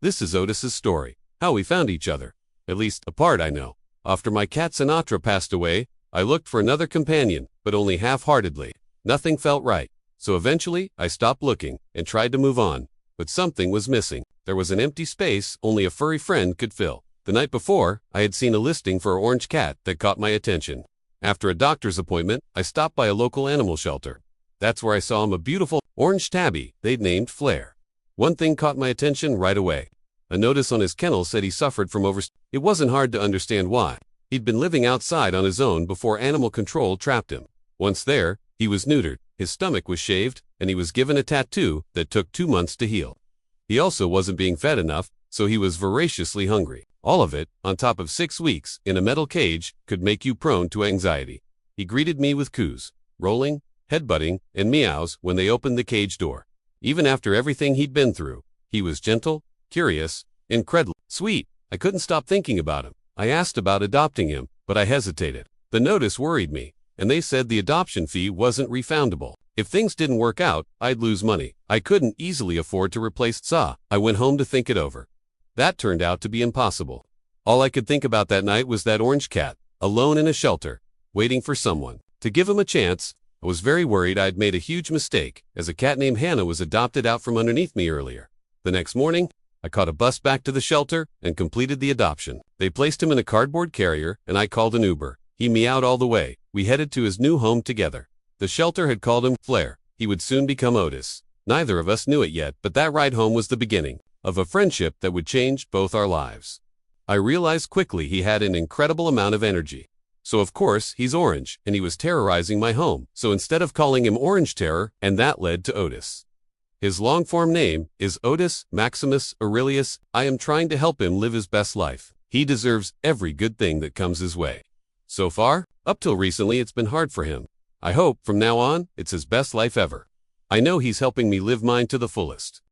This is Otis's story, how we found each other. At least, a part I know. After my cat Sinatra passed away, I looked for another companion, but only half-heartedly. Nothing felt right. So eventually, I stopped looking and tried to move on. But something was missing. There was an empty space only a furry friend could fill. The night before, I had seen a listing for an orange cat that caught my attention. After a doctor's appointment, I stopped by a local animal shelter. That's where I saw him a beautiful orange tabby they'd named Flair. One thing caught my attention right away. A notice on his kennel said he suffered from It wasn't hard to understand why. He'd been living outside on his own before animal control trapped him. Once there, he was neutered, his stomach was shaved, and he was given a tattoo that took 2 months to heal. He also wasn't being fed enough, so he was voraciously hungry. All of it, on top of 6 weeks in a metal cage, could make you prone to anxiety. He greeted me with coos, rolling, headbutting, and meows when they opened the cage door. Even after everything he'd been through, he was gentle, curious, incredibly sweet. I couldn't stop thinking about him. I asked about adopting him, but I hesitated. The notice worried me, and they said the adoption fee wasn't refundable. If things didn't work out, I'd lose money. I couldn't easily afford to replace Tsa. I went home to think it over. That turned out to be impossible. All I could think about that night was that orange cat, alone in a shelter, waiting for someone to give him a chance. I was very worried I'd made a huge mistake, as a cat named Hannah was adopted out from underneath me earlier. The next morning, I caught a bus back to the shelter and completed the adoption. They placed him in a cardboard carrier, and I called an Uber. He meowed all the way. We headed to his new home together. The shelter had called him Flair. He would soon become Otis. Neither of us knew it yet, but that ride home was the beginning of a friendship that would change both our lives. I realized quickly he had an incredible amount of energy. So of course, he's orange, and he was terrorizing my home. So instead of calling him Orange Terror, and that led to Otis. His long-form name is Otis Maximus Aurelius. I am trying to help him live his best life. He deserves every good thing that comes his way. So far, up till recently, it's been hard for him. I hope, from now on, it's his best life ever. I know he's helping me live mine to the fullest.